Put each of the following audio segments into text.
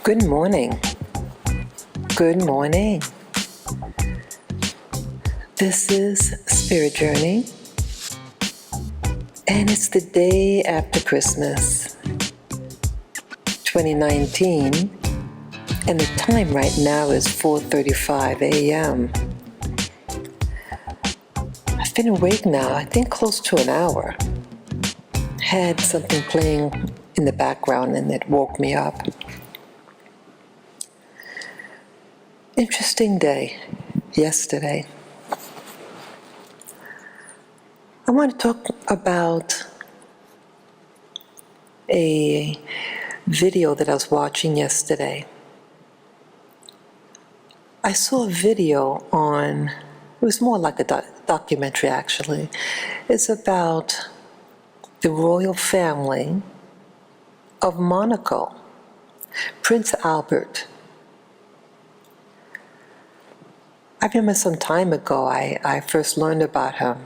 Good morning. Good morning. This is Spirit Journey, and it's the day after Christmas, 2019, and the time right now is 4:35 a.m. I've been awake now, I think close to an hour. Had something playing in the background and it woke me up. Interesting day yesterday. I want to talk about a video that I was watching yesterday. I saw a video on, it was more like a documentary actually. It's about the royal family of Monaco, Prince Albert. I remember some time ago I first learned about him.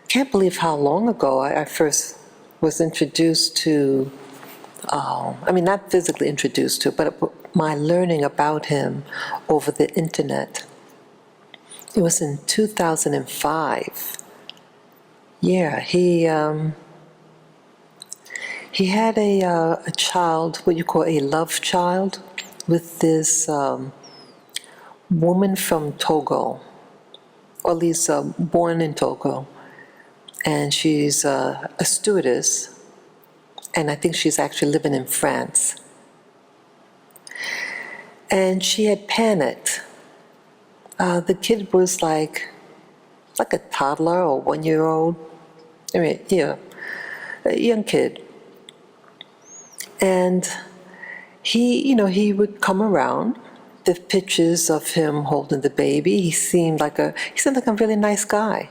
I can't believe how long ago I first was introduced to, not physically introduced to, but my learning about him over the internet. It was in 2005. Yeah, he had a child, what you call a love child, with this woman from Togo, or at least born in Togo. And she's a stewardess, and I think she's actually living in France. And she had panicked. The kid was like a toddler or 1-year-old. A young kid. And he would come around. The pictures of him holding the baby, he seemed like a really nice guy.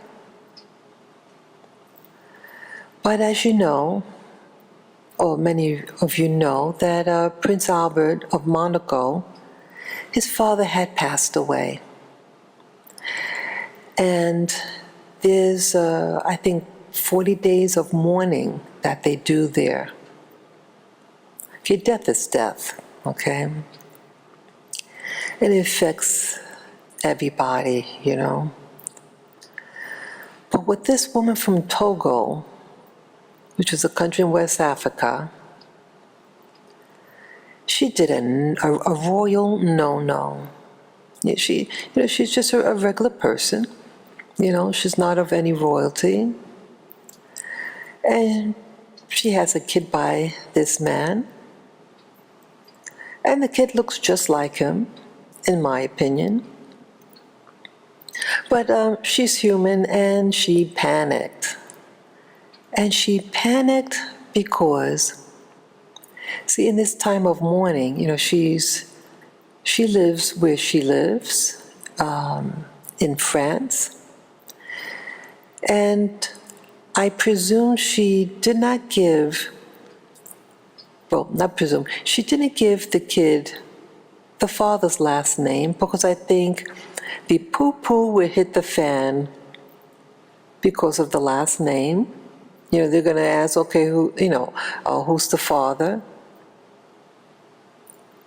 But as you know, or many of you know, that Prince Albert of Monaco, his father had passed away. And there's, I think, 40 days of mourning that they do there. Okay, death is death, okay? And it affects everybody, But with this woman from Togo, which is a country in West Africa, she did a royal no-no. Yeah, she's just a regular person. She's not of any royalty. And she has a kid by this man. And the kid looks just like him, in my opinion. But she's human, and she panicked. And she panicked because, see, in this time of mourning, she lives where she lives, in France. And I presume she did not give, she didn't give the kid the father's last name, because I think the poo-poo would hit the fan because of the last name. They're going to ask, okay, who's the father?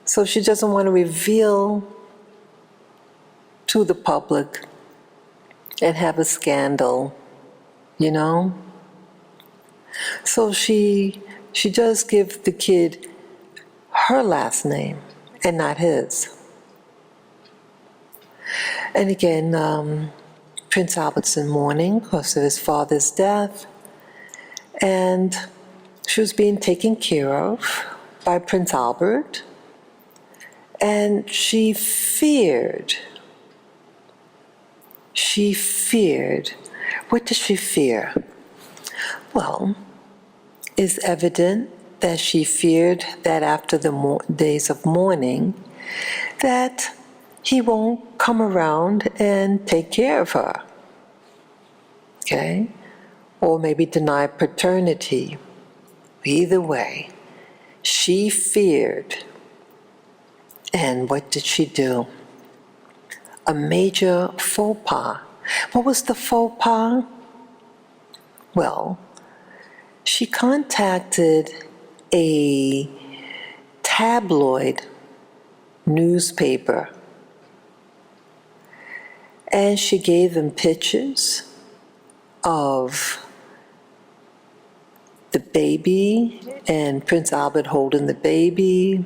So she doesn't want to reveal to the public and have a scandal, So she does give the kid her last name and not his. And again, Prince Albert's in mourning because of his father's death. And she was being taken care of by Prince Albert. And she feared. What does she fear? Well, it's evident that she feared that after the days of mourning, that he won't come around and take care of her. Okay? Or maybe deny paternity. Either way, she feared. And what did she do? A major faux pas. What was the faux pas? Well, she contacted a tabloid newspaper, and she gave them pictures of the baby and Prince Albert holding the baby.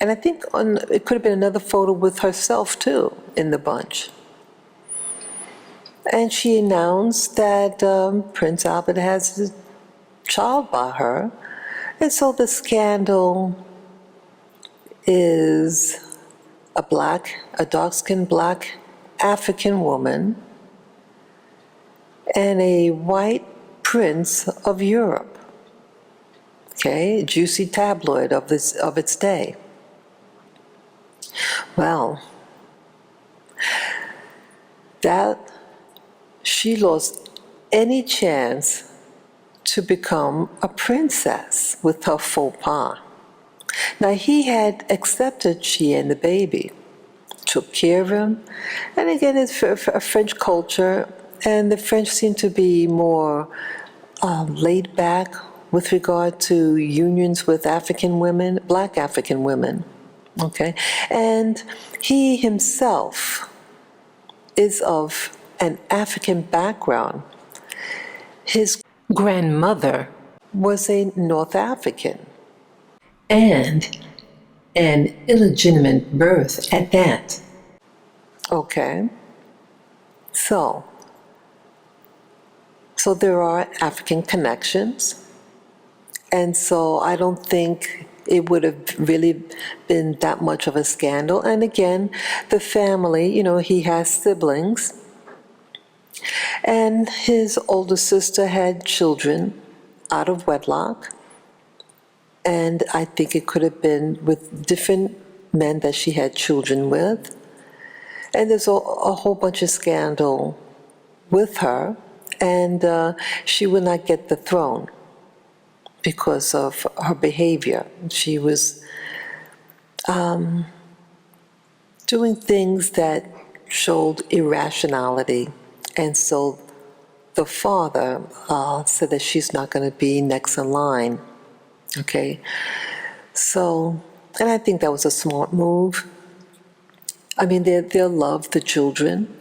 And I think it could have been another photo with herself too in the bunch. And she announced that Prince Albert has a child by her. And so the scandal is a dark-skinned black African woman and a white prince of Europe. Okay, juicy tabloid of its day. Well, that she lost any chance to become a princess with her faux pas. Now, he had accepted she and the baby, took care of him, and again, it's a French culture, and the French seem to be more laid back with regard to unions with African women, black African women, okay? And he himself is of an African background. His grandmother was a North African, and an illegitimate birth at that. Okay, so there are African connections, and so I don't think it would have really been that much of a scandal. And again, the family, he has siblings, and his older sister had children out of wedlock, and I think it could have been with different men that she had children with. And there's a whole bunch of scandal with her, and she would not get the throne because of her behavior. She was doing things that showed irrationality, and so the father said that she's not going to be next in line. Okay, so, and I think that was a smart move. I mean, they'll love the children,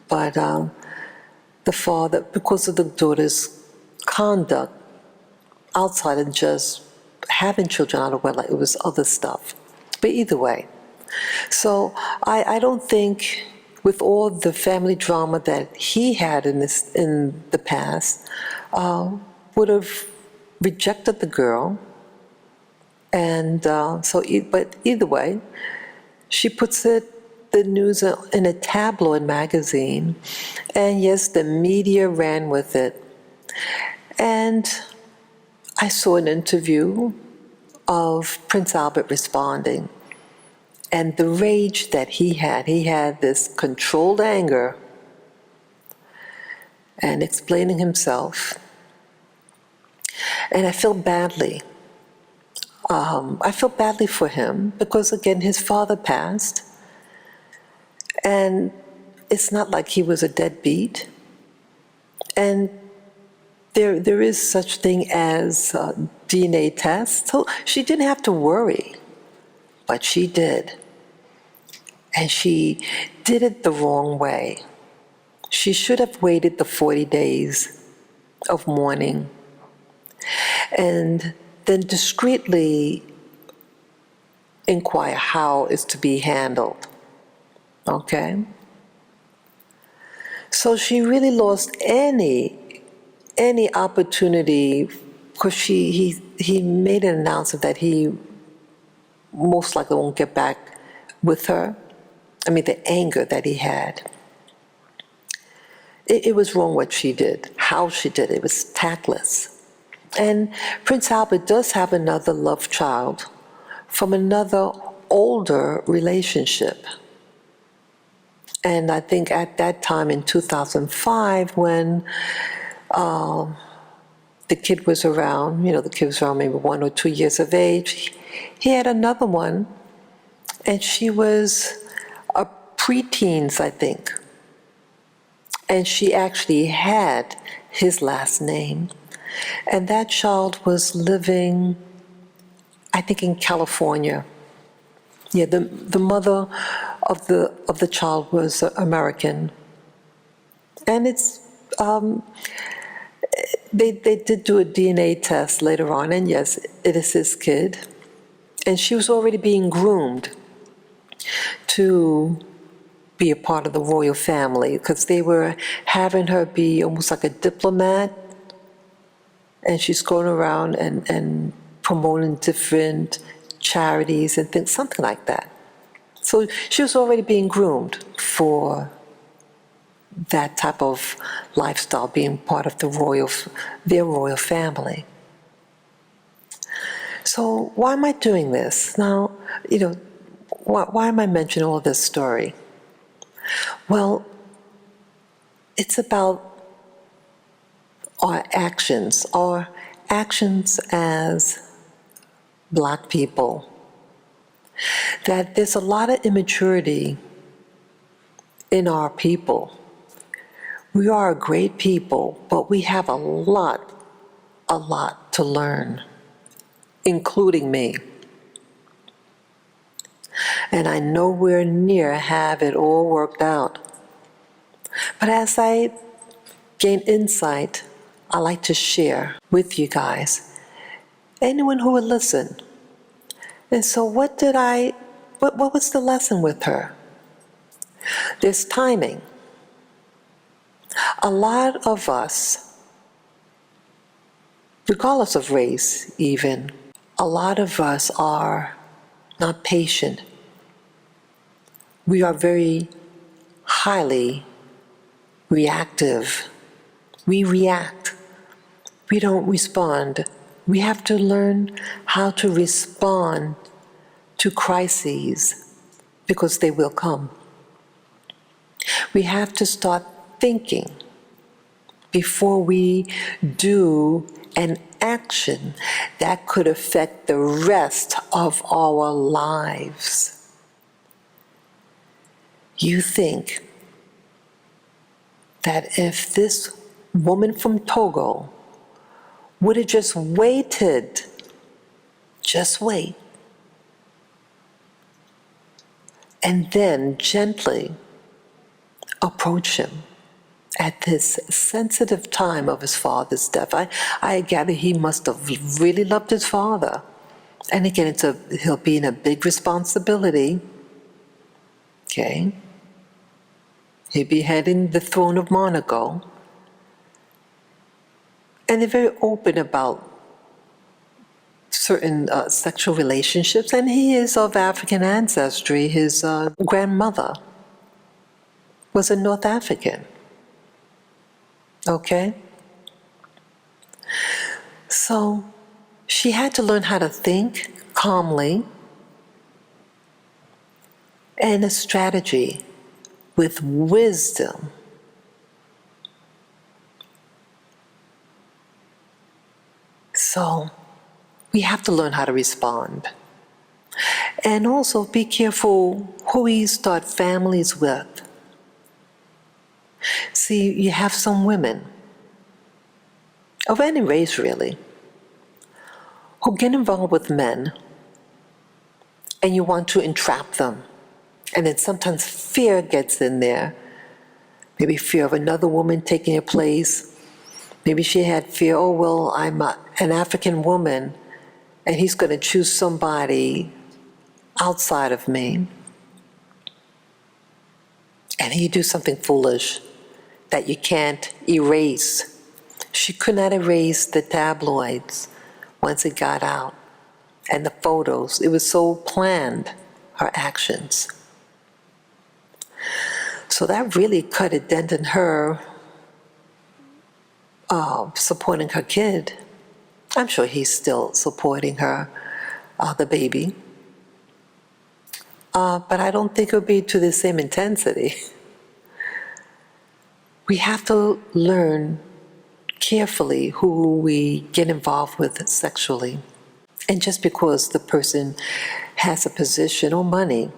but the father, because of the daughter's conduct outside of just having children out of wedlock, it was other stuff. But either way, so I don't think, with all the family drama that he had in the past, would have rejected the girl. And but either way, she puts the news in a tabloid magazine, and yes, the media ran with it. And I saw an interview of Prince Albert responding, and the rage that he had this controlled anger, and explaining himself. And I feel badly. I feel badly for him because, again, his father passed, and it's not like he was a deadbeat. And there is such thing as DNA tests, so she didn't have to worry, but she did. And she did it the wrong way. She should have waited the 40 days of mourning and then discreetly inquire how it's to be handled. Okay? So she really lost any opportunity, because he made an announcement that he most likely won't get back with her. I mean, the anger that he had. It was wrong what she did, how she did it. It was tactless. And Prince Albert does have another love child from another older relationship. And I think at that time in 2005, when the kid was around, the kid was around maybe 1 or 2 years of age, he had another one, and she was a preteens, I think. And she actually had his last name. And that child was living, I think, in California. Yeah, the mother of the child was American. And they did do a DNA test later on, and yes, it is his kid. And she was already being groomed to be a part of the royal family, because they were having her be almost like a diplomat, and she's going around and promoting different charities and things, something like that. So she was already being groomed for that type of lifestyle, being part of their royal family. So why am I doing this? Now, why am I mentioning all this story? Well, it's about our actions as Black people. That there's a lot of immaturity in our people. We are a great people, but we have a lot to learn, including me. And I nowhere near have it all worked out. But as I gain insight, I like to share with you guys, anyone who would listen. And so what was the lesson with her? There's timing. A lot of us, regardless of race even, a lot of us are not patient. We are very highly reactive. We react. We don't respond. We have to learn how to respond to crises, because they will come. We have to start thinking before we do an action that could affect the rest of our lives. You think that if this woman from Togo would have just waited, just wait, and then gently approach him at this sensitive time of his father's death. I gather he must have really loved his father. And again, he'll be in a big responsibility. Okay? He'll be heading the throne of Monaco. And they're very open about certain sexual relationships, and he is of African ancestry. His grandmother was a North African. Okay? So she had to learn how to think calmly and a strategy with wisdom. So we have to learn how to respond. And also be careful who we start families with. See, you have some women, of any race really, who get involved with men, and you want to entrap them. And then sometimes fear gets in there. Maybe fear of another woman taking your place. Maybe she had fear, oh, well, I'm an African woman, and he's going to choose somebody outside of me. And he do something foolish that you can't erase. She could not erase the tabloids once it got out, and the photos. It was so planned, her actions. So that really cut a dent in her supporting her kid. I'm sure he's still supporting her, the baby. But I don't think it'll be to the same intensity. We have to learn carefully who we get involved with sexually. And just because the person has a position or money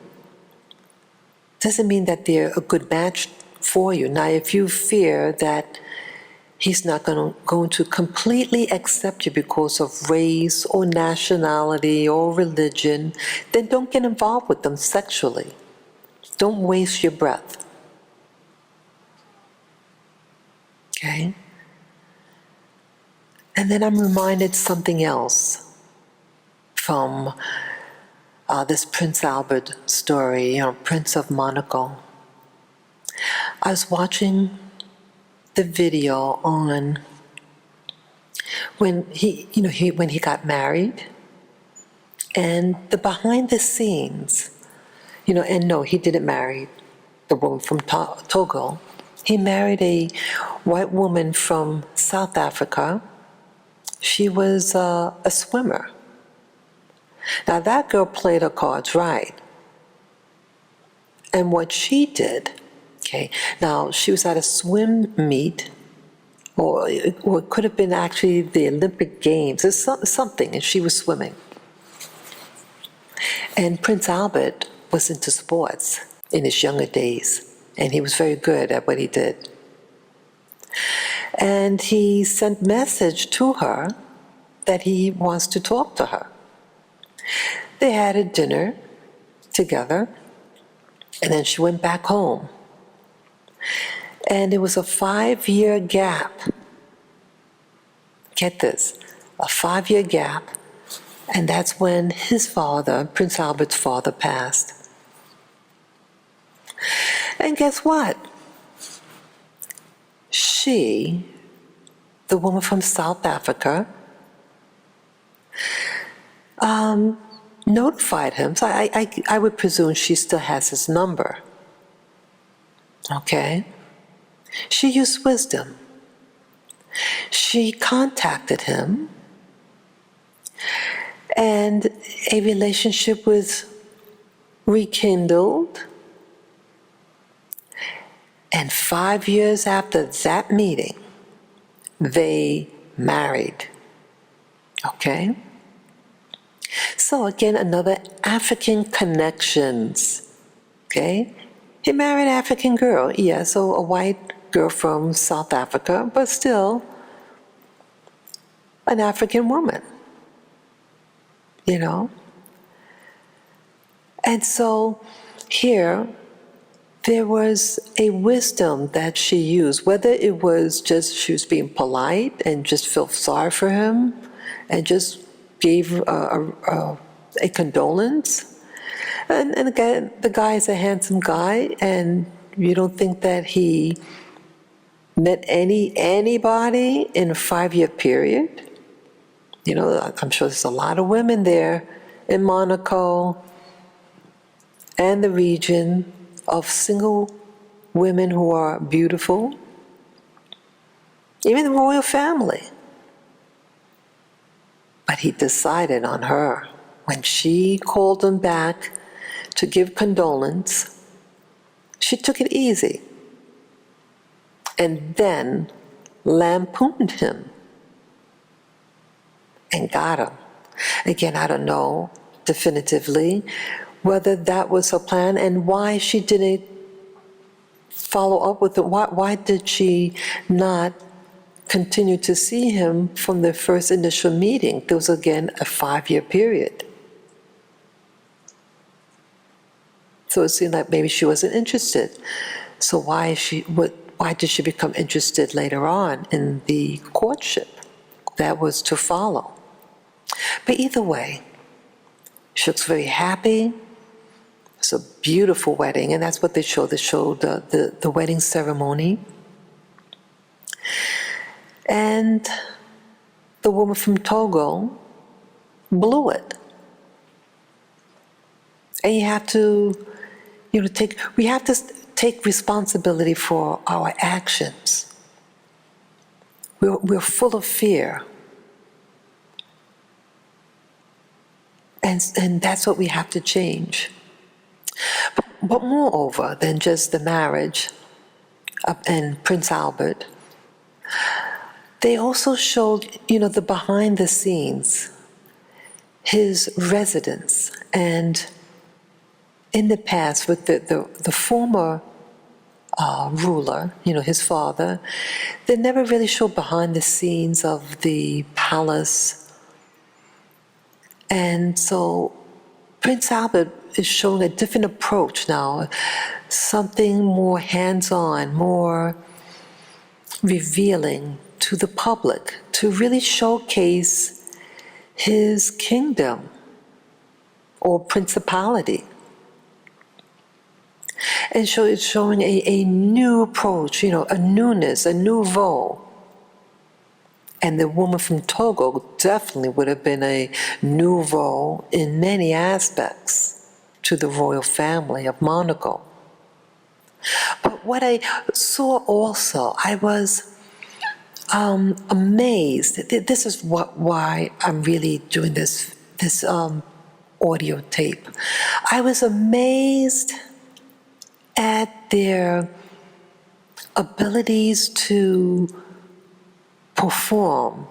doesn't mean that they're a good match for you. Now, if you fear that he's not going to completely accept you because of race or nationality or religion, then don't get involved with them sexually. Don't waste your breath. Okay? And then I'm reminded something else from this Prince Albert story, Prince of Monaco. I was watching the video on when when he got married, and the behind the scenes, and no, he didn't marry the woman from Togo. He married a white woman from South Africa. She was a swimmer. Now that girl played her cards right. And what she did, okay, now she was at a swim meet, or it could have been actually the Olympic Games, it's something, and she was swimming. And Prince Albert was into sports in his younger days, and he was very good at what he did. And he sent message to her that he wants to talk to her. They had a dinner together, and then she went back home. And it was a 5-year gap. Get this, a 5-year gap, and that's when his father, Prince Albert's father, passed. And guess what? She, the woman from South Africa, notified him. So I would presume she still has his number. Okay? She used wisdom. She contacted him, and a relationship was rekindled. And 5 years after that meeting, they married. Okay? So again, another African connections. Okay? He married an African girl, yeah, so a white girl from South Africa, but still an African woman. And so here, there was a wisdom that she used, whether it was just she was being polite and just felt sorry for him and just gave a condolence. And again, the guy is a handsome guy, and you don't think that he met anybody in a 5-year period. I'm sure there's a lot of women there in Monaco and the region of single women who are beautiful, even the royal family. But he decided on her. When she called him back to give condolence, she took it easy and then lampooned him and got him. Again, I don't know definitively whether that was her plan and why she didn't follow up with it. Why did she not continue to see him from the first initial meeting? There was, again, a 5-year period. So it seemed like maybe she wasn't interested. So why did she become interested later on in the courtship that was to follow? But either way, she looks very happy. It's a beautiful wedding, and that's what they showed. They showed the wedding ceremony. And the woman from Togo blew it. And you have to, we have to take responsibility for our actions. We're full of fear. And that's what we have to change. But moreover than just the marriage and Prince Albert, they also showed, the behind the scenes, his residence, and in the past with the former ruler, his father. They never really show behind the scenes of the palace. And so Prince Albert is showing a different approach now, something more hands-on, more revealing to the public, to really showcase his kingdom or principality. And so it's showing a new approach, a newness, a nouveau. And the woman from Togo definitely would have been a nouveau in many aspects to the royal family of Monaco. But what I saw also, I was amazed. This is why I'm really doing this audio tape. I was amazed at their abilities to perform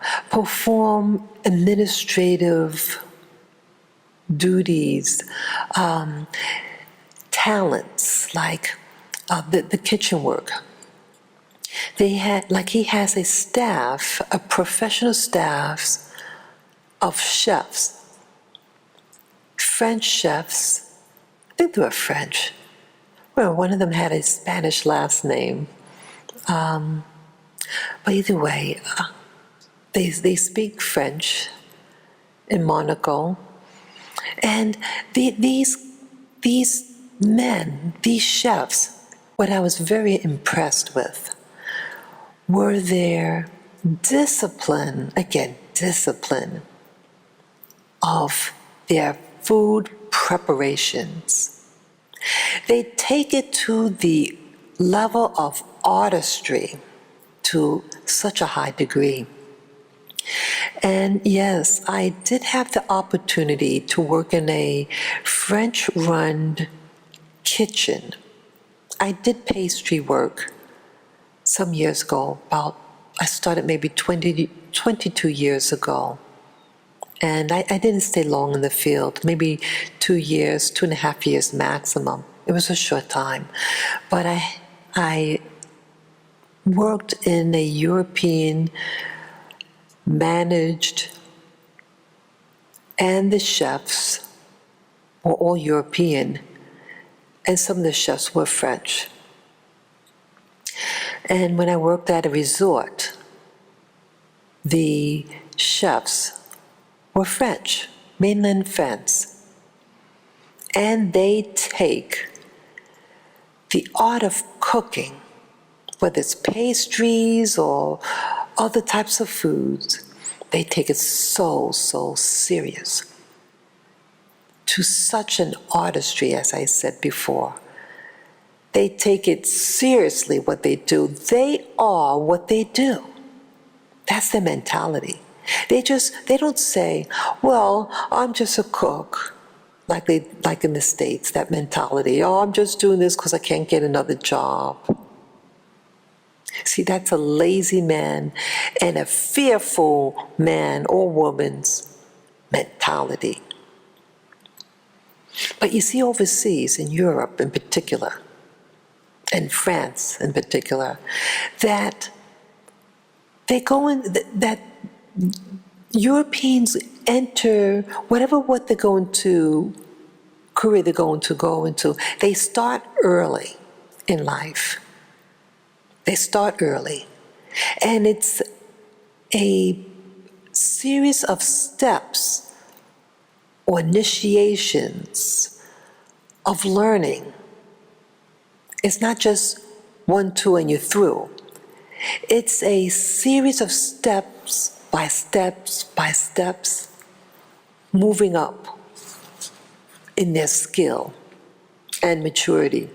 administrative duties, talents like the kitchen work. They had, he has a staff, a professional staff of chefs, French chefs. I think they were French. Well, one of them had a Spanish last name. But either way, they speak French in Monaco. And these men, these chefs, what I was very impressed with were their discipline of their food preparations. They take it to the level of artistry to such a high degree. And yes, I did have the opportunity to work in a French-run kitchen. I did pastry work some years ago, I started maybe 22 years ago. And I didn't stay long in the field, maybe 2 years, 2.5 years maximum. It was a short time. But I worked in a European managed, and the chefs were all European, and some of the chefs were French. And when I worked at a resort, the chefs were French, mainland France. And they take the art of cooking, whether it's pastries or other types of foods, they take it so serious. To such an artistry, as I said before. They take it seriously what they do. They are what they do. That's their mentality. They don't say, well, I'm just a cook, like in the States, that mentality. Oh, I'm just doing this because I can't get another job. See, that's a lazy man and a fearful man or woman's mentality. But you see overseas, in Europe in particular, and France in particular, that they go in, that Europeans enter what they're going to, career they're going to go into, they start early in life. They start early. And it's a series of steps or initiations of learning. It's not just 1, 2, and you're through. It's a series of steps by steps, moving up in their skill and maturity.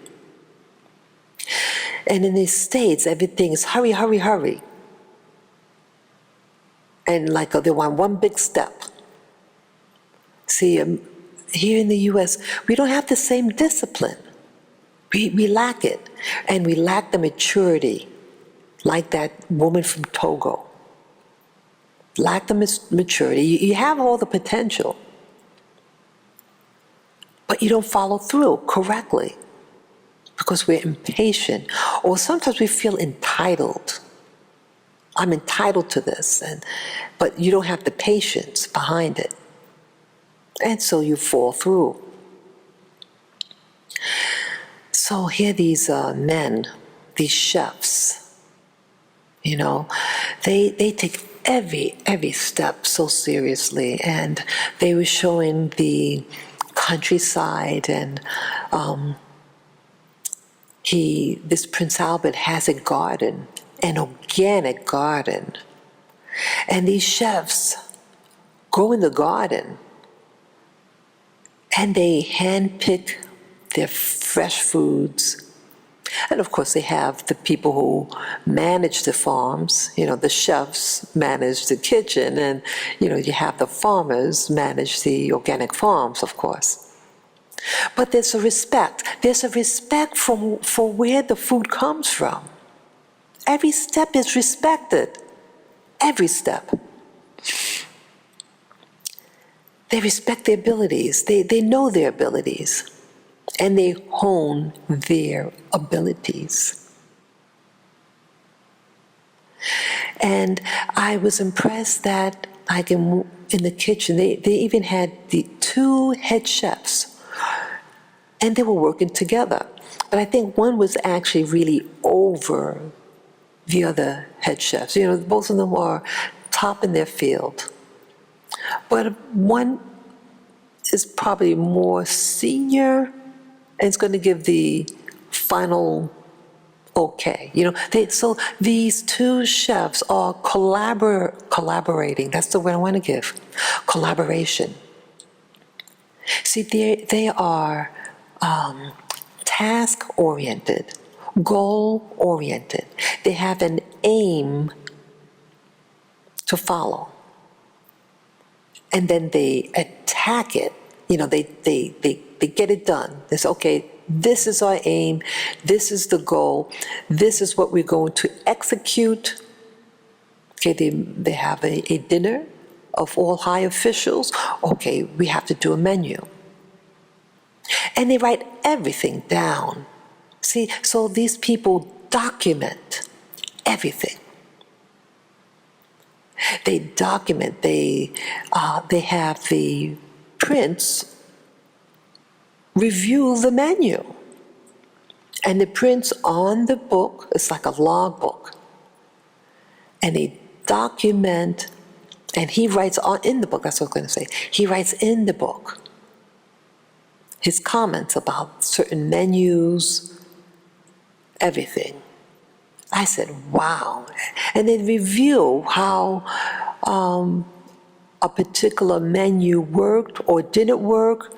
And in the States, everything is hurry, hurry, hurry. And they want one big step. See, here in the US, we don't have the same discipline. We lack it, and we lack the maturity, like that woman from Togo. Lack the maturity. You have all the potential, but you don't follow through correctly because we're impatient, or sometimes we feel entitled. I'm entitled to this, but you don't have the patience behind it. And so you fall through. So here these men, these chefs, they take every step so seriously, and they were showing the countryside, and this Prince Albert has a garden, an organic garden, and these chefs go in the garden and they handpick their fresh foods. And of course, they have the people who manage the farms. The chefs manage the kitchen, and you have the farmers manage the organic farms, of course. But there's a respect. There's a respect for where the food comes from. Every step is respected. Every step. They respect their abilities. They know their abilities. And they hone their abilities. And I was impressed that, like in the kitchen, they even had the 2 head chefs, and they were working together. But I think one was actually really over the other head chefs. Both of them are top in their field. But one is probably more senior, and it's going to give the final okay. So these 2 chefs are collaborating. That's the word I want to give. Collaboration. See, they are task-oriented, goal-oriented. They have an aim to follow. And then they attack it. They get it done. They say, okay, this is our aim, this is the goal, this is what we're going to execute. Okay, they have a dinner of all high officials. Okay, we have to do a menu. And they write everything down. See, so these people document everything. They document, they have the prince review the menu. And the prince on the book, it's like a log book. And they document, and he writes in the book, that's what I was going to say. He writes in the book his comments about certain menus, everything. I said, wow. And they review how a particular menu worked or didn't work.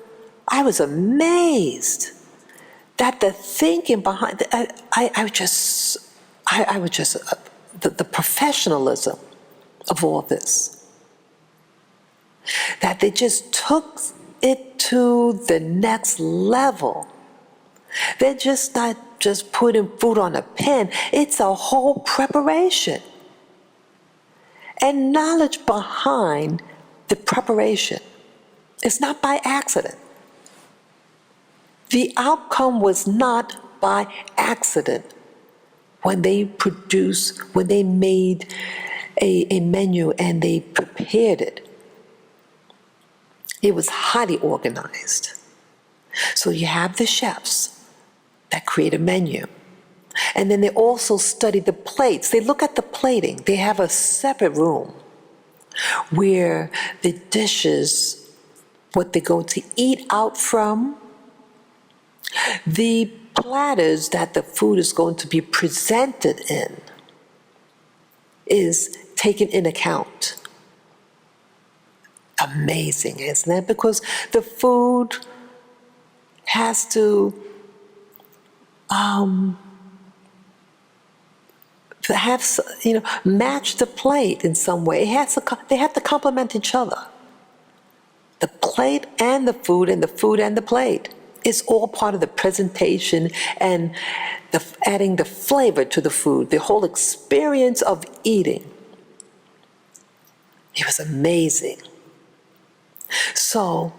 I was amazed that the thinking behind it, I was just the professionalism of all this. That they just took it to the next level. They're just not just putting food on a pan. It's a whole preparation. And knowledge behind the preparation. It's not by accident. The outcome was not by accident when they made a menu and they prepared it. It was highly organized. So you have the chefs that create a menu. And then they also study the plates. They look at the plating. They have a separate room where the dishes, what they're going to eat out from, the platters that the food is going to be presented in is taken in account. Amazing, isn't it? Because the food has to match the plate in some way. They have to complement each other. The plate and the food and the plate. It's all part of the presentation and adding the flavor to the food, the whole experience of eating. It was amazing. So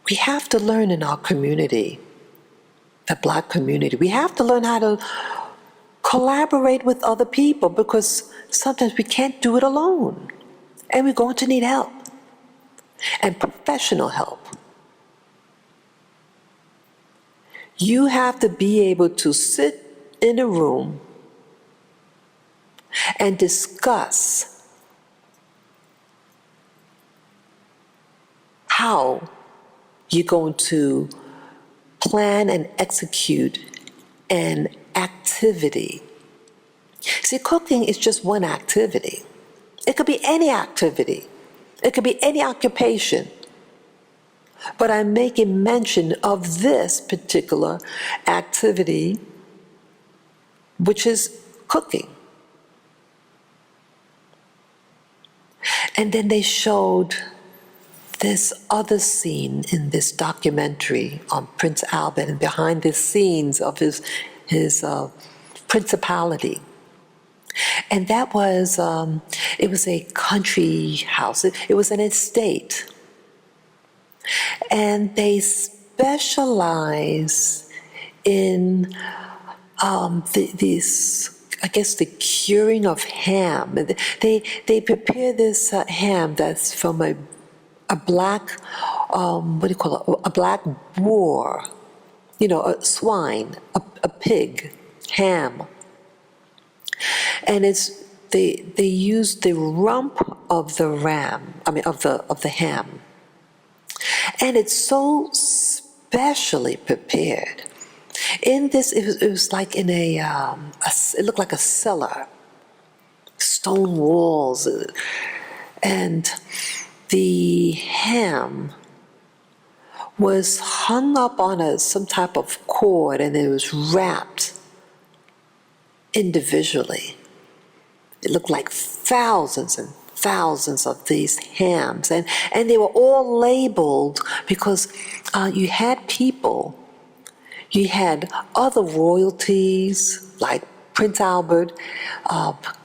we have to learn in our community the Black community. We have to learn how to collaborate with other people because sometimes we can't do it alone. And we're going to need help and professional help. You have to be able to sit in a room and discuss how you're going to plan and execute an activity. See, cooking is just one activity. It could be any activity. It could be any occupation. But I'm making mention of this particular activity, which is cooking. And then they showed this other scene in this documentary on Prince Albert and behind the scenes of his principality. And that was, it was a country house. It was an estate. And they specialize in these, I guess, the curing of ham. They prepare this ham that's from a black, what do you call it, a black boar, a swine, a pig, ham. And they use the rump of the ram, of the ham. And it's so specially prepared. In this, it was like in it looked like a cellar, stone walls, and the ham was hung up on some type of cord, and it was wrapped individually. It looked like thousands and thousands of these hams, and they were all labeled because you had people, you had other royalties like Prince Albert,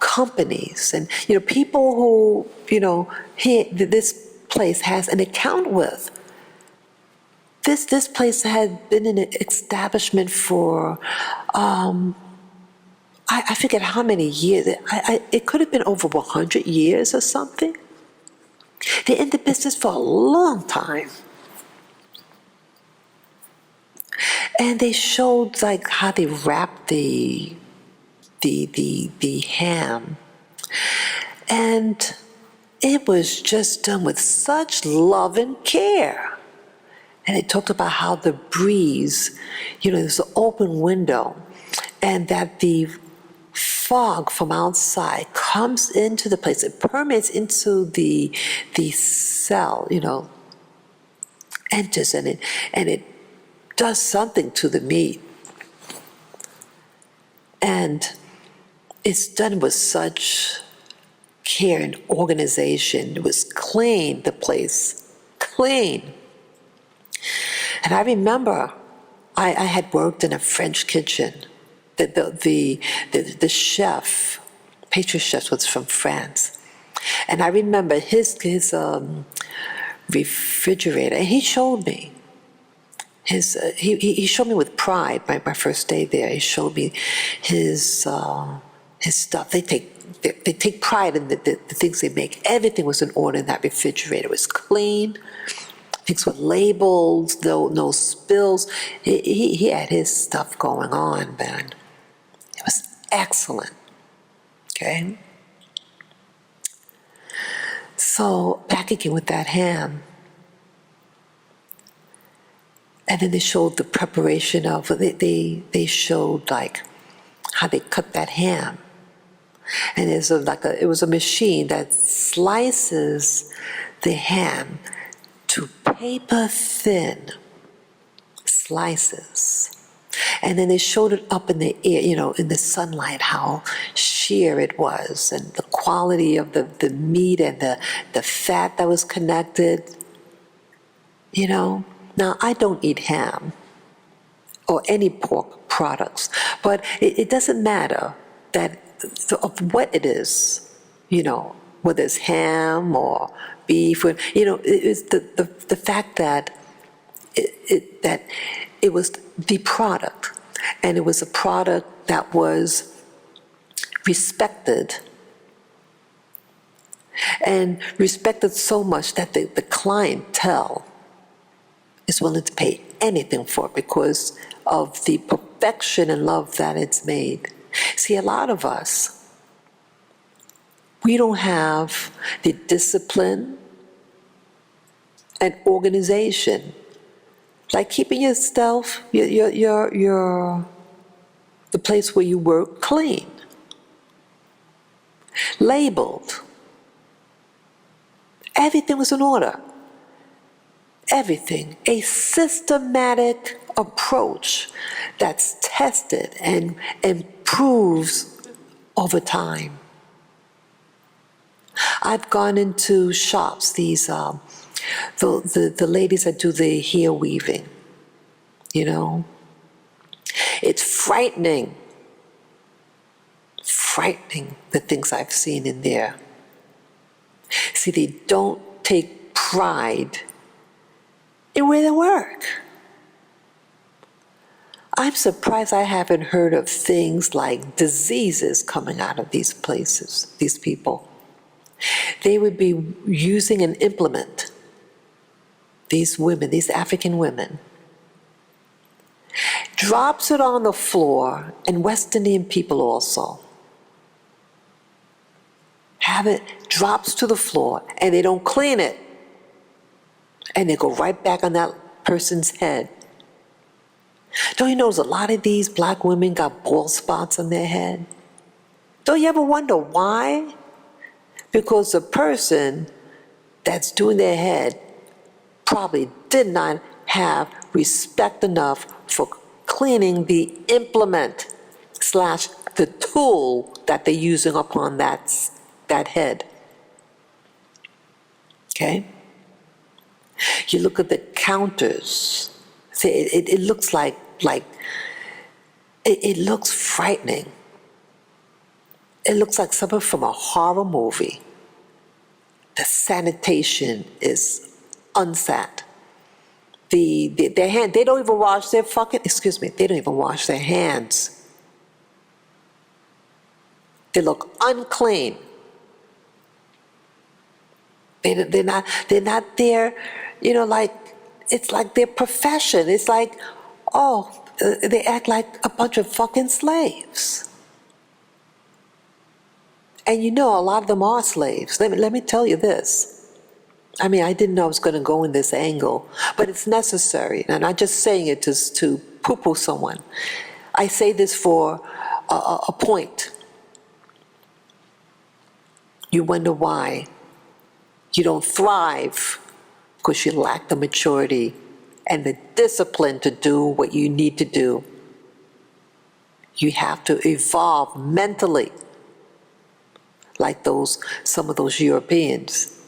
companies, and people who this place has an account with. This place had been in an establishment for I forget how many years. It could have been over 100 years or something. They're in the business for a long time. And they showed like how they wrapped the ham. And it was just done with such love and care. And they talked about how the breeze, there's an open window, and that the fog from outside comes into the place. It permeates into the cell, enters, and it does something to the meat. And it's done with such care and organization. It was clean, the place, clean. And I remember I had worked in a French kitchen. The chef, pastry chef, was from France, and I remember his refrigerator. And he showed me he showed me with pride. My first day there, he showed me his stuff. They take pride in the things they make. Everything was in order in that refrigerator. It was clean. Things were labeled. No spills. He had his stuff going on, man. It was excellent, okay? So back again with that ham. And then they showed the preparation of, they showed like how they cut that ham. And it was a machine that slices the ham to paper thin slices. And then they showed it up in the air, in the sunlight, how sheer it was, and the quality of the meat and the fat that was connected. Now I don't eat ham or any pork products, but it doesn't matter of what it is, whether it's ham or beef, it's the fact that it was the product. And it was a product that was respected, and respected so much that the clientele is willing to pay anything for it because of the perfection and love that it's made. See, a lot of us, we don't have the discipline and organization, like keeping yourself, the place where you work clean, labeled. Everything was in order. Everything. A systematic approach that's tested and improves over time. I've gone into shops, these the ladies that do the hair weaving, you know. It's frightening the things I've seen in there. See, they don't take pride in where they work. I'm surprised I haven't heard of things like diseases coming out of these places, these people. They would be using an implement, these women, these African women, drops it on the floor, and West Indian people also have it, drops to the floor, and they don't clean it, and they go right back on that person's head. Don't you notice a lot of these black women got bald spots on their head? Don't you ever wonder why? Because the person that's doing their head probably did not have respect enough for cleaning the implement / the tool that they're using upon that head. Okay? You look at the counters. See, it looks like it looks frightening. It looks like something from a horror movie. The sanitation is unsat. Their hand, they don't even wash their they don't even wash their hands. They look unclean. They're not there, you know, like, it's like their profession. It's like, oh, they act like a bunch of fucking slaves. And you know, a lot of them are slaves. Let me tell you this. I mean, I didn't know I was going to go in this angle, but it's necessary. And I'm not just saying it to poo-poo someone. I say this for a point. You wonder why you don't thrive, because you lack the maturity and the discipline to do what you need to do. You have to evolve mentally, like some of those Europeans.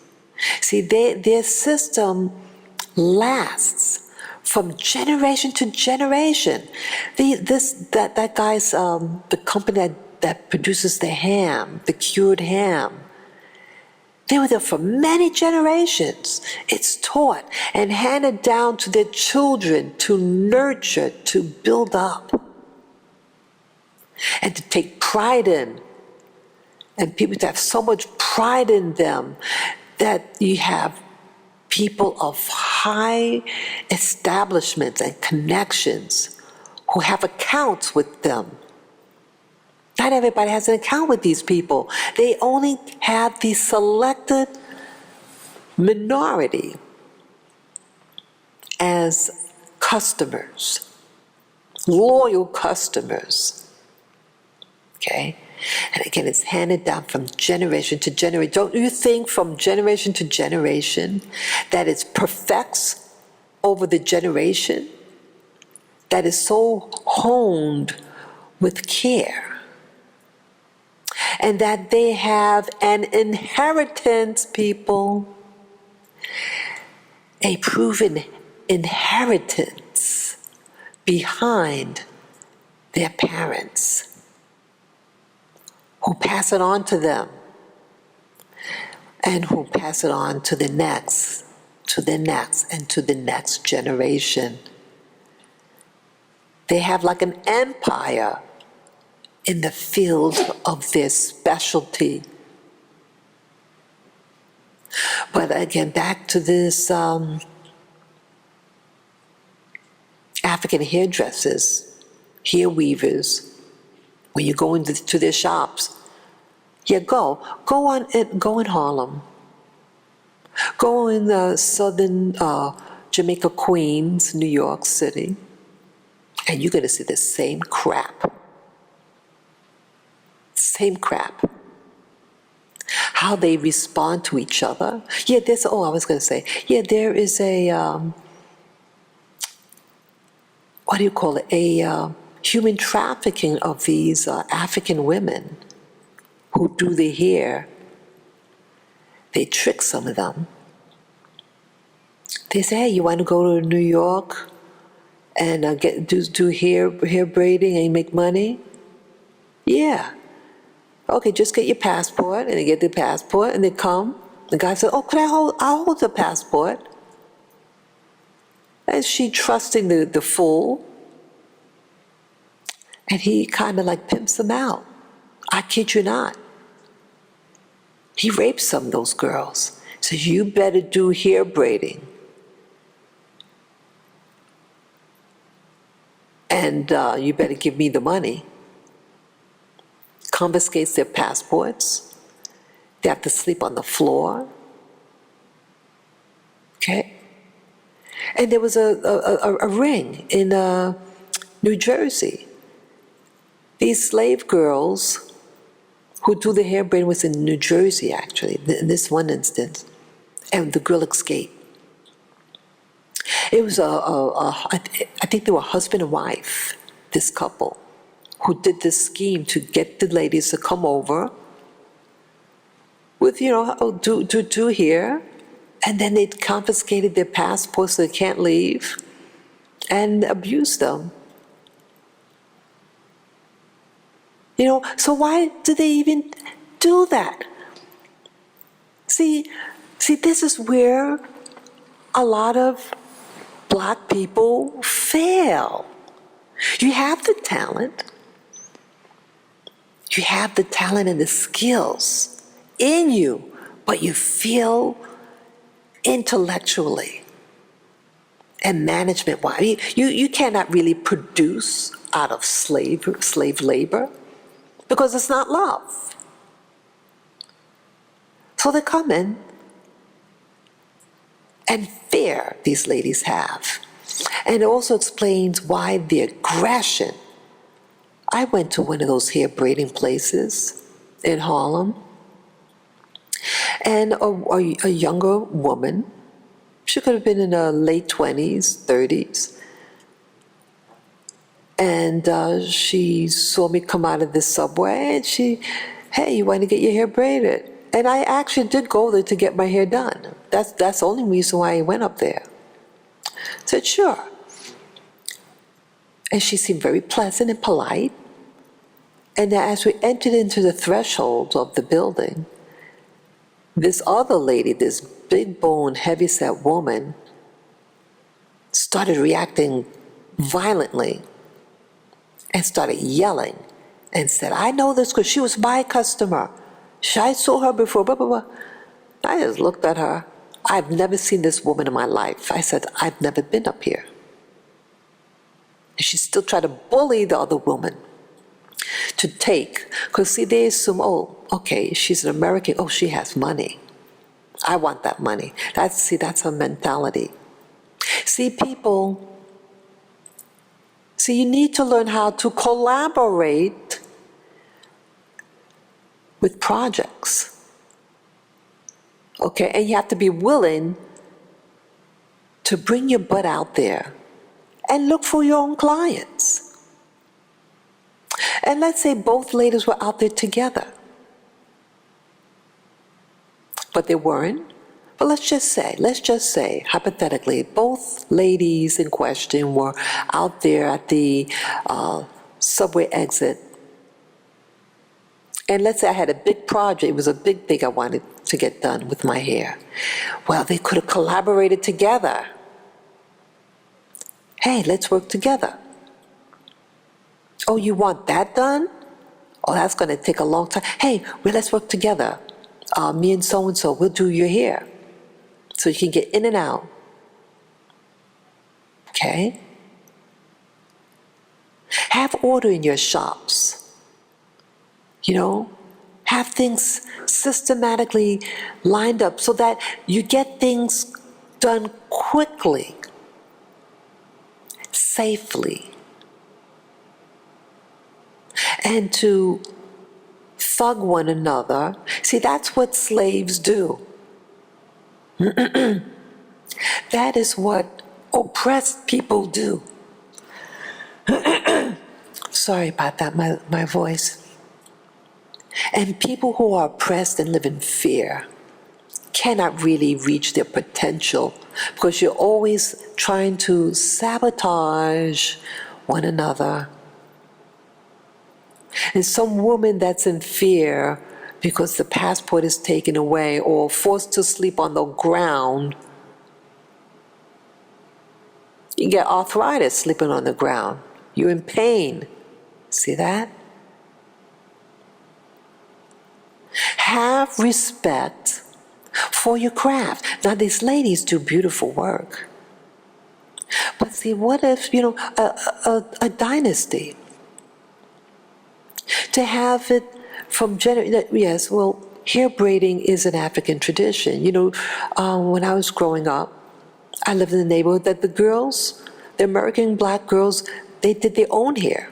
See, their system lasts from generation to generation. That guy's the company that produces the ham, the cured ham. They were there for many generations. It's taught and handed down to their children to nurture, to build up, and to take pride in. And people to have so much pride in them that you have people of high establishments and connections who have accounts with them. Not everybody has an account with these people. They only have the selected minority as customers, loyal customers. Okay? And again, it's handed down from generation to generation. Don't you think from generation to generation that it perfects over the generation? That is so honed with care. And that they have an inheritance, people, a proven inheritance behind their parents, who pass it on to them, and who pass it on to the next, and to the next generation. They have like an empire in the field of their specialty. But again, back to this African hairdressers, hair weavers, when you go into their shops, yeah, go in Harlem, go in the southern Jamaica, Queens, New York City, and you're going to see the same crap. Same crap. How they respond to each other. Yeah, there is a, what do you call it? A human trafficking of these African women who do their hair. They trick some of them. They say, hey, you want to go to New York and do hair braiding and make money? Yeah. Okay, just get your passport, and they get their passport, and they come. The guy said, oh, I'll hold the passport. And she trusting the fool, and he kind of like pimps them out. I kid you not. He rapes some of those girls. Says, you better do hair braiding. And you better give me the money. Confiscates their passports. They have to sleep on the floor. Okay? And there was a ring in New Jersey. These slave girls who do the hair braiding was in New Jersey, actually, in this one instance. And the girl escaped. It was I think they were husband and wife, this couple, who did this scheme to get the ladies to come over with, do hair, and then they confiscated their passports so they can't leave and abused them. So why do they even do that? See, this is where a lot of Black people fail. You have the talent. You have the talent and the skills in you, but you feel intellectually and management-wise. You cannot really produce out of slave labor because it's not love. So they come in, and fear these ladies have. And it also explains why the aggression. I went to one of those hair braiding places in Harlem, and a younger woman, she could have been in her late 20s, 30s, and she saw me come out of the subway, and hey, you want to get your hair braided? And I actually did go there to get my hair done. That's the only reason why I went up there. I said, sure. And she seemed very pleasant and polite. And as we entered into the threshold of the building, this other lady, this big-boned, heavy-set woman, started reacting violently and started yelling and said, I know this because she was my customer. I saw her before, blah, blah, blah. I just looked at her. I've never seen this woman in my life. I said, I've never been up here. And she still tried to bully the other woman to take, because see, they assume, oh, okay, she's an American, oh, she has money. I want that money. That's her mentality. See, you need to learn how to collaborate with projects. Okay, and you have to be willing to bring your butt out there and look for your own clients. And let's say both ladies were out there together, but they weren't. But let's just say, hypothetically, both ladies in question were out there at the subway exit. And let's say I had a big project, it was a big thing I wanted to get done with my hair. Well, they could have collaborated together. Hey, let's work together. Oh, you want that done? Oh, that's going to take a long time. Hey, well, let's work together. Me and so, we'll do your hair. So you can get in and out. Okay? Have order in your shops. You know? Have things systematically lined up so that you get things done quickly, safely. And to thug one another. See, that's what slaves do. That is what oppressed people do. Sorry about that, my voice. And people who are oppressed and live in fear cannot really reach their potential because you're always trying to sabotage one another. And some woman that's in fear because the passport is taken away or forced to sleep on the ground, you get arthritis sleeping on the ground. You're in pain. See that? Have respect for your craft. Now, these ladies do beautiful work. But see, what if, a dynasty? To have it from yes, well, hair braiding is an African tradition. When I was growing up, I lived in the neighborhood that the American black girls, they did their own hair.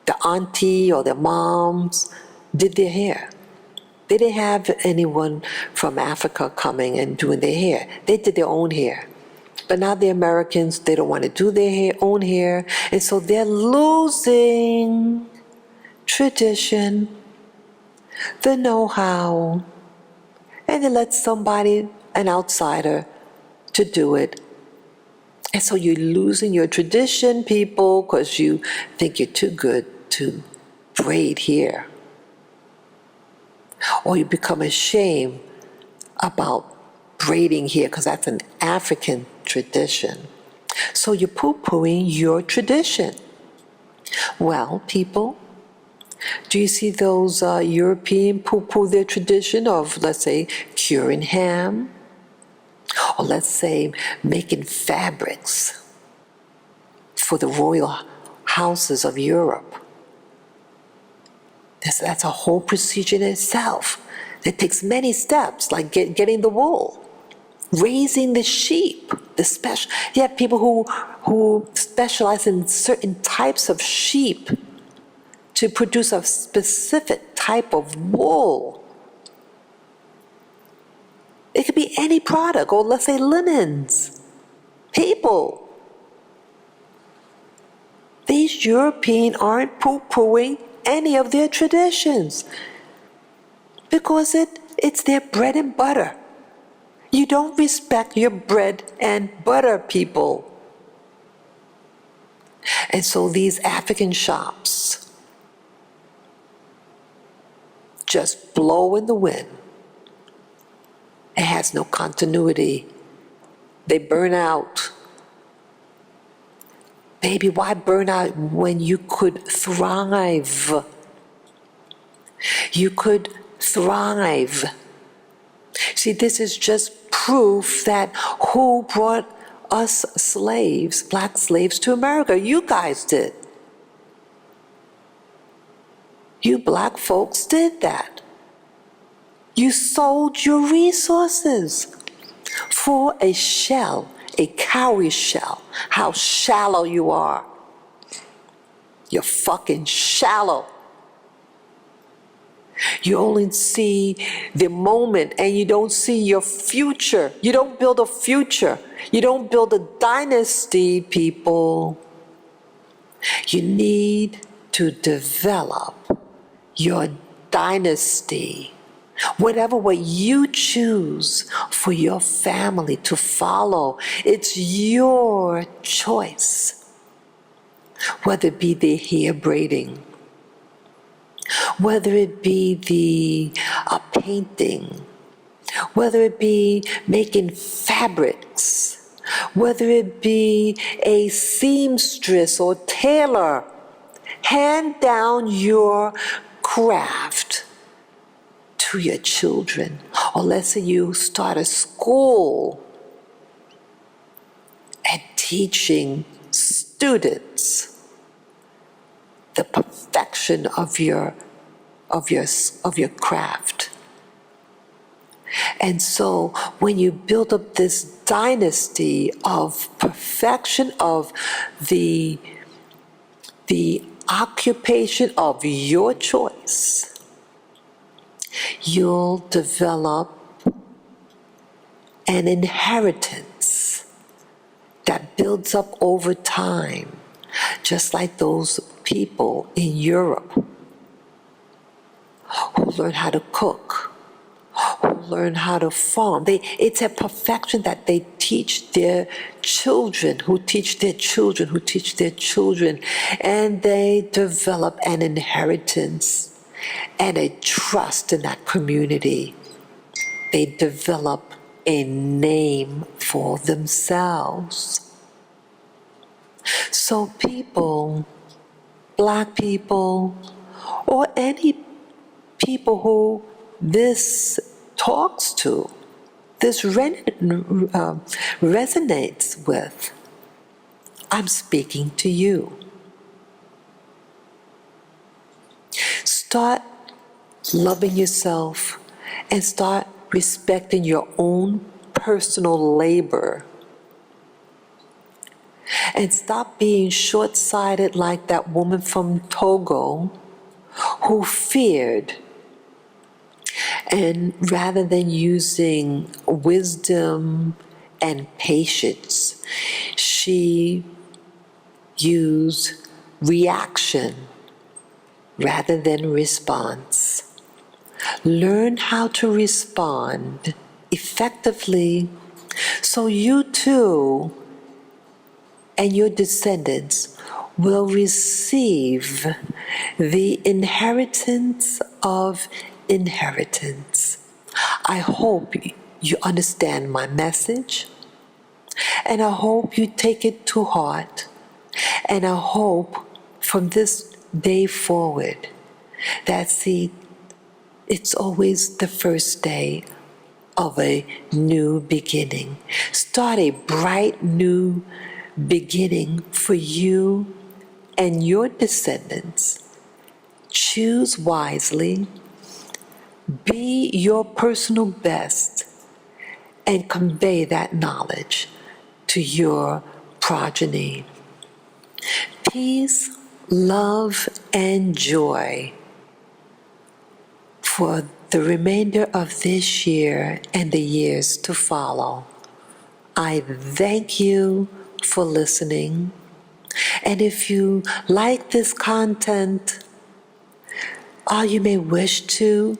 The auntie or their moms did their hair. They didn't have anyone from Africa coming and doing their hair. They did their own hair. But now the Americans, they don't want to do their own hair, and so they're losing tradition, the know-how, and they let somebody, an outsider, to do it. And so you're losing your tradition, people, because you think you're too good to braid hair. Or you become ashamed about braiding hair because that's an African tradition. So you're poo-pooing your tradition. Well, people, do you see those European poo-poo their tradition of, let's say, curing ham? Or let's say, making fabrics for the royal houses of Europe? That's a whole procedure in itself. It takes many steps, like getting the wool, raising the sheep, you have people who specialize in certain types of sheep to produce a specific type of wool. It could be any product, or let's say linens. People. These Europeans aren't poo-pooing any of their traditions because it's their bread and butter. You don't respect your bread and butter, people. And so these African shops just blow in the wind. It has no continuity. They burn out. Baby, why burn out when you could thrive? You could thrive. See, this is just proof that who brought us slaves, black slaves, to America? You guys did. You black folks did that. You sold your resources for a shell, a cowrie shell. How shallow you are. You're fucking shallow. You only see the moment and you don't see your future. You don't build a future. You don't build a dynasty, people. You need to develop your dynasty. Whatever way you choose for your family to follow, it's your choice. Whether it be the hair braiding, whether it be the painting, whether it be making fabrics, whether it be a seamstress or tailor. Hand down your craft to your children. Or let's say you start a school and teaching students the perfection of your craft. And so when you build up this dynasty of perfection of the occupation of your choice, you'll develop an inheritance that builds up over time, just like those people in Europe who learn how to cook, who learn how to farm. It's a perfection that they teach their children, who teach their children, who teach their children, and they develop an inheritance and a trust in that community. They develop a name for themselves. So people, Black people, or any people who this talks to, this resonates with, I'm speaking to you. Start loving yourself and start respecting your own personal labor. And stop being short-sighted like that woman from Togo who feared. And rather than using wisdom and patience, she used reaction rather than response. Learn how to respond effectively so you too and your descendants will receive the inheritance of inheritance. I hope you understand my message, and I hope you take it to heart, and I hope from this day forward that it's always the first day of a new beginning. Start a bright new beginning for you and your descendants. Choose wisely, be your personal best, and convey that knowledge to your progeny. Peace, love, and joy for the remainder of this year and the years to follow. I thank you for listening. And if you like this content, you may wish to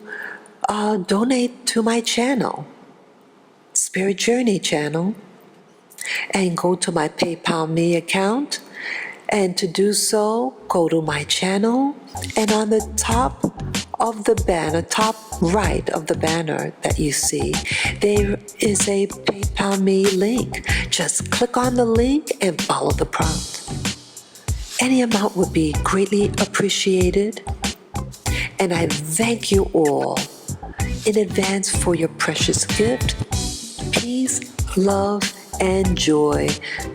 donate to my channel, Spirit Journey channel, and go to my PayPal Me account. And to do so, go to my channel, and on the top of the banner, top right of the banner that you see, there is a PayPal Me link. Just click on the link and follow the prompt. Any amount would be greatly appreciated. And I thank you all in advance for your precious gift. Peace, love, and joy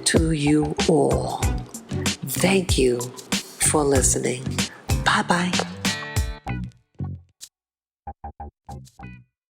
to you all. Thank you for listening. Bye-bye.